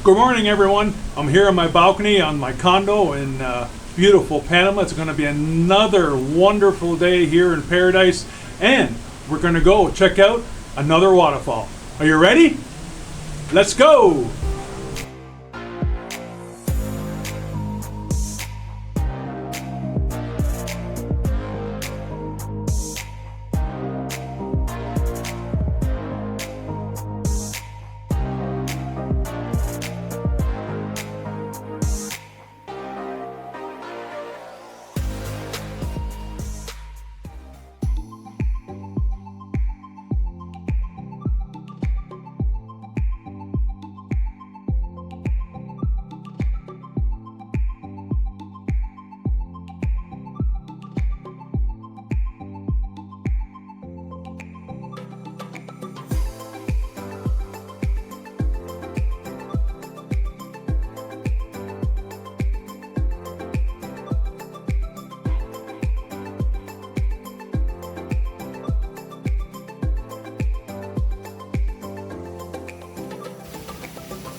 Good morning, everyone. I'm here on my balcony on my condo in beautiful Panama. It's going to be another wonderful day here in paradise, and we're going to go check out another waterfall. Are you ready? Let's go!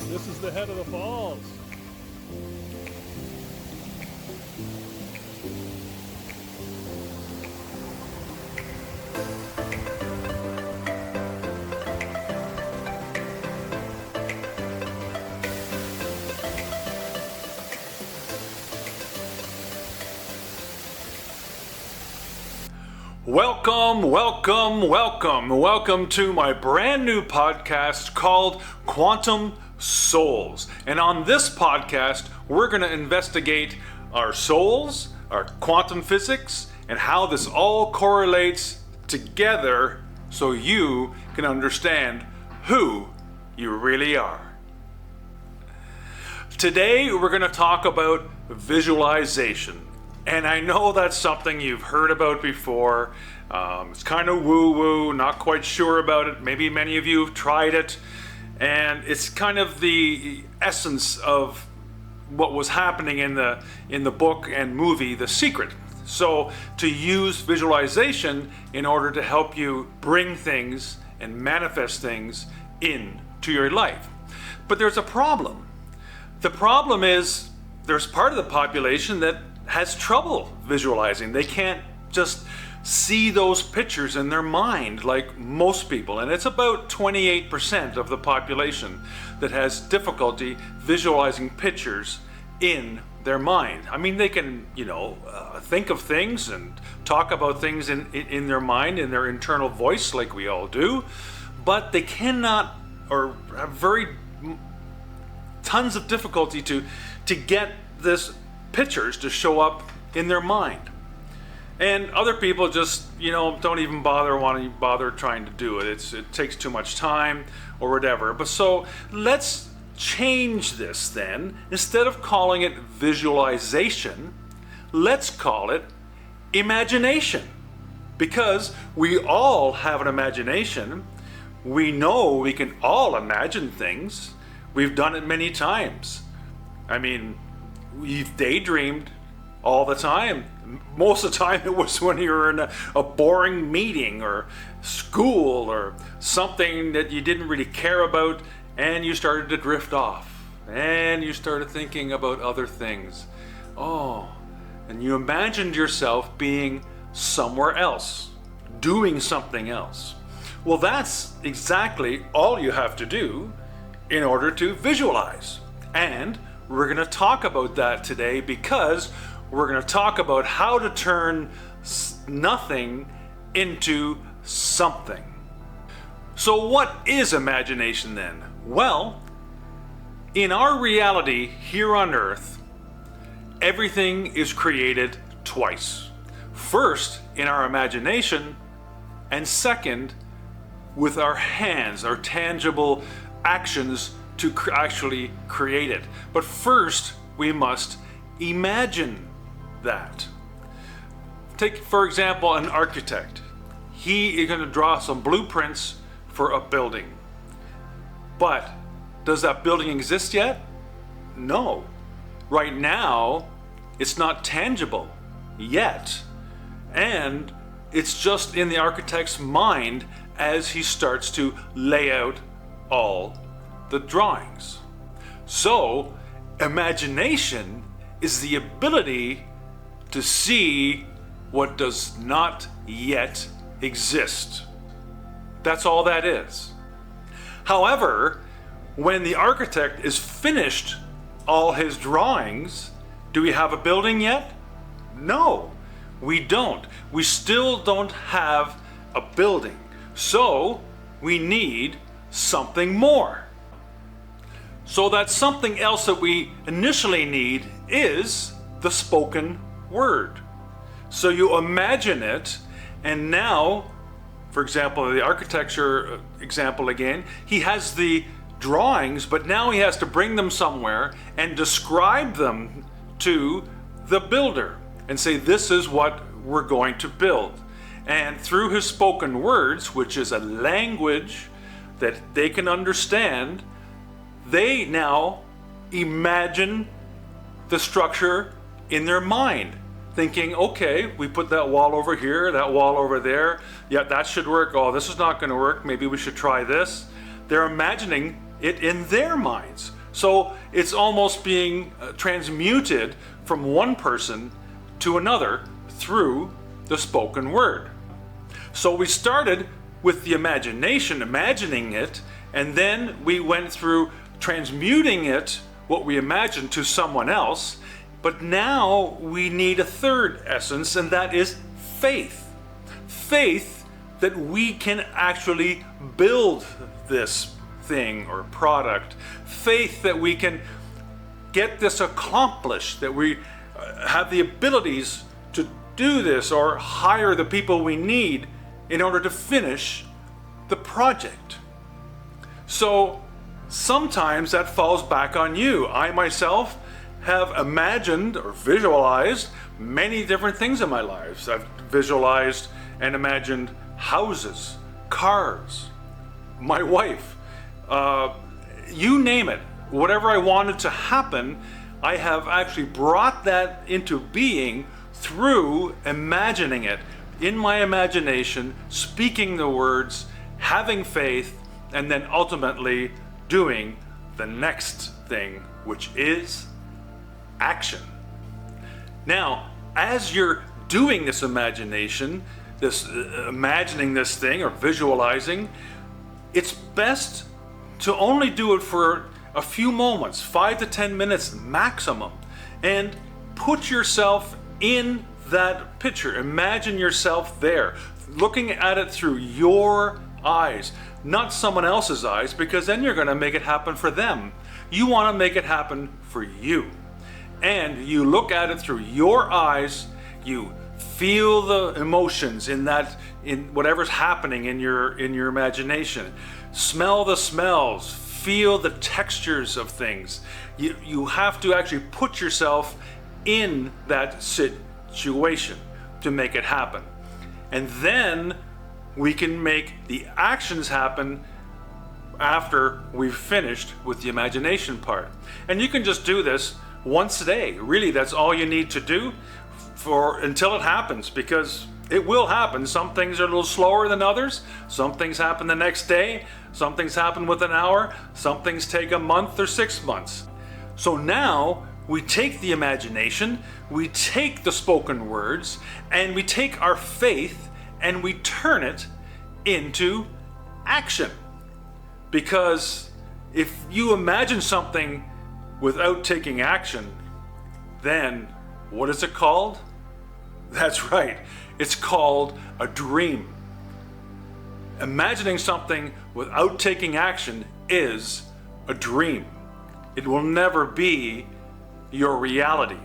This is the head of the falls. Welcome to my brand new podcast called Quantum Souls. And on this podcast, we're going to investigate our souls, our quantum physics, and how this all correlates together so you can understand who you really are. Today, we're going to talk about visualization. And I know that's something you've heard about before. It's kind of woo-woo, not quite sure about it. Maybe many of you have tried it. And it's kind of the essence of what was happening in the book and movie, The Secret. So to use visualization in order to help you bring things and manifest things into your life. But there's a problem. The problem is there's part of the population that has trouble visualizing. They can't just see those pictures in their mind like most people, and it's about 28% of the population that has difficulty visualizing pictures in their mind. I mean, they can, think of things and talk about things in their mind, in their internal voice like we all do, but they cannot, or have tons of difficulty to get this pictures to show up in their mind. And other people just, don't even bother trying to do it. It takes too much time or whatever. But so let's change this then. Instead of calling it visualization, let's call it imagination. Because we all have an imagination. We know we can all imagine things. We've done it many times. I mean, we've daydreamed all the time. Most of the time it was when you were in a boring meeting or school or something that you didn't really care about, and you started to drift off and you started thinking about other things. And you imagined yourself being somewhere else, doing something else. Well, that's exactly all you have to do in order to visualize. And we're going to talk about that today, because we're going to talk about how to turn nothing into something. So what is imagination then? Well, in our reality here on Earth, everything is created twice. First, in our imagination, and second, with our hands, our tangible actions to actually create it. But first, we must imagine that. Take, for example, an architect. He is going to draw some blueprints for a building. But does that building exist yet? No. Right now, it's not tangible yet. And it's just in the architect's mind as he starts to lay out all the drawings. So, imagination is the ability to see what does not yet exist. That's all that is. However, when the architect is finished all his drawings, do we have a building yet? No, we don't. We still don't have a building. So we need something more. So that something else that we initially need is the spoken word. So you imagine it, and now, for example, the architecture example again, he has the drawings, but now he has to bring them somewhere and describe them to the builder and say, this is what we're going to build. And through his spoken words, which is a language that they can understand, they now imagine the structure in their mind, thinking, okay, we put that wall over here, that wall over there, yeah, that should work. Oh, this is not going to work, maybe we should try this. They're imagining it in their minds. So it's almost being transmuted from one person to another through the spoken word. So we started with the imagination, imagining it, and then we went through transmuting it, what we imagined, to someone else. But now we need a third essence, and that is faith. Faith that we can actually build this thing or product. Faith that we can get this accomplished, that we have the abilities to do this or hire the people we need in order to finish the project. So sometimes that falls back on you. I myself have imagined or visualized many different things in my lives. I've visualized and imagined houses, cars, my wife, you name it. Whatever I wanted to happen, I have actually brought that into being through imagining it in my imagination, speaking the words, having faith, and then ultimately doing the next thing, which is action. Now, as you're doing this imagination, this imagining this thing or visualizing, it's best to only do it for a few moments, 5 to 10 minutes maximum, and put yourself in that picture. Imagine yourself there, looking at it through your eyes, not someone else's eyes, because then you're going to make it happen for them. You want to make it happen for you. And you look at it through your eyes, you feel the emotions in whatever's happening in your imagination. Smell the smells, feel the textures of things. You have to actually put yourself in that situation to make it happen. And then we can make the actions happen after we've finished with the imagination part. And you can just do this once a day. Really, that's all you need to do until it happens, because it will happen. Some things are a little slower than others. Some things happen the next day. Some things happen within an hour. Some things take a month or 6 months. So now we take the imagination, we take the spoken words, and we take our faith and we turn it into action. Because if you imagine something without taking action, then what is it called? That's right, it's called a dream. Imagining something without taking action is a dream. It will never be your reality.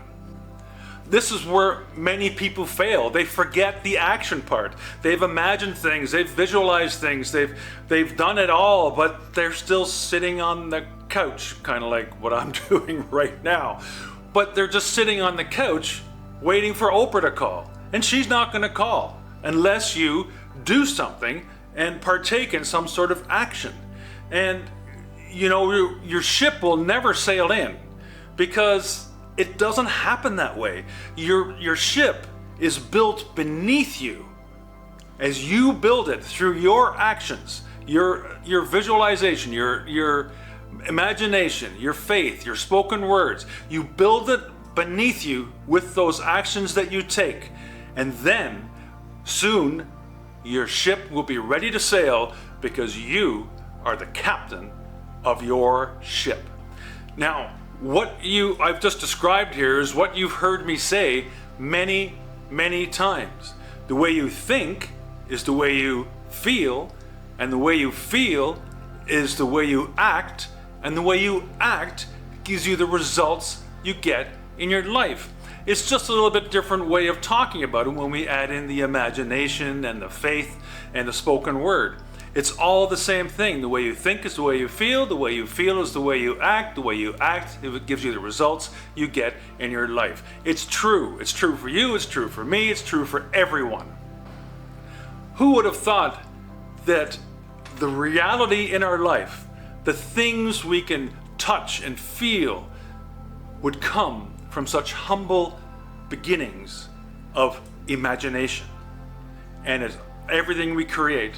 This is where many people fail. They forget the action part. They've imagined things, they've visualized things, they've done it all, but they're still sitting on the couch, kind of like what I'm doing right now. But they're just sitting on the couch waiting for Oprah to call. And she's not going to call unless you do something and partake in some sort of action. And you know, your ship will never sail in, because it doesn't happen that way. Your ship is built beneath you as you build it through your actions, your visualization, your imagination, your faith, your spoken words. You build it beneath you with those actions that you take. And then soon your ship will be ready to sail because you are the captain of your ship. Now, what I've just described here is what you've heard me say many, many times. The way you think is the way you feel, and the way you feel is the way you act, and the way you act gives you the results you get in your life. It's just a little bit different way of talking about it when we add in the imagination and the faith and the spoken word. It's all the same thing. The way you think is the way you feel is the way you act, it gives you the results you get in your life. It's true. It's true for you, it's true for me, it's true for everyone. Who would have thought that the reality in our life, the things we can touch and feel, would come from such humble beginnings of imagination? And as everything we create,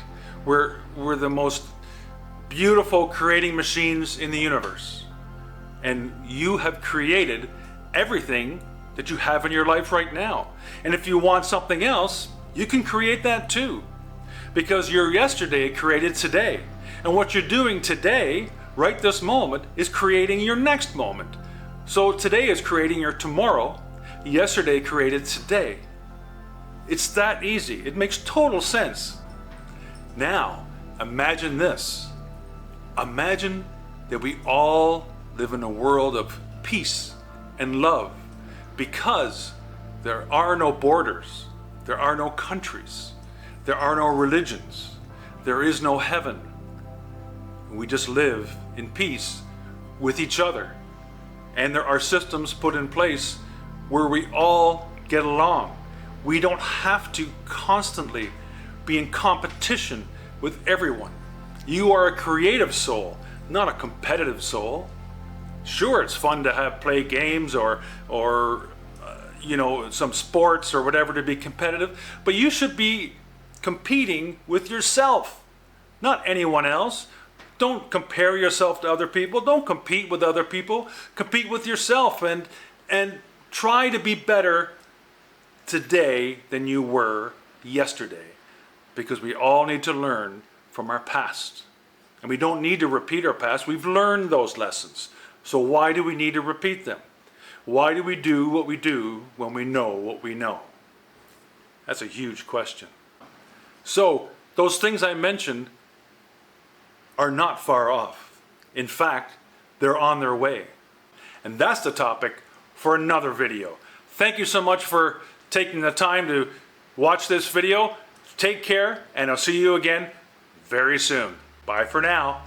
we're the most beautiful creating machines in the universe. And you have created everything that you have in your life right now. And if you want something else, you can create that too. Because your yesterday created today. And what you're doing today, right this moment, is creating your next moment. So today is creating your tomorrow. Yesterday created today. It's that easy. It makes total sense. Now, imagine this. Imagine that we all live in a world of peace and love because there are no borders, there are no countries, there are no religions, there is no heaven. We just live in peace with each other. And there are systems put in place where we all get along. We don't have to constantly be in competition with everyone. You are a creative soul, not a competitive soul. Sure, it's fun to play games or some sports or whatever to be competitive, but you should be competing with yourself, not anyone else. Don't compare yourself to other people. Don't compete with other people. Compete with yourself and try to be better today than you were yesterday. Because we all need to learn from our past. And we don't need to repeat our past. We've learned those lessons. So why do we need to repeat them? Why do we do what we do when we know what we know? That's a huge question. So those things I mentioned are not far off. In fact, they're on their way. And that's the topic for another video. Thank you so much for taking the time to watch this video. Take care, and I'll see you again very soon. Bye for now.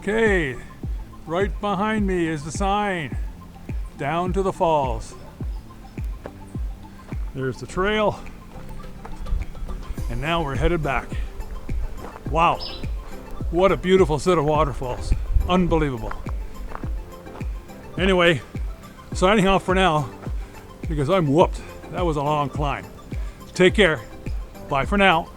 Okay, right behind me is the sign. Down to the falls. There's the trail. And now we're headed back. Wow, what a beautiful set of waterfalls. Unbelievable. Anyway, signing off for now because I'm whooped. That was a long climb. Take care. Bye for now.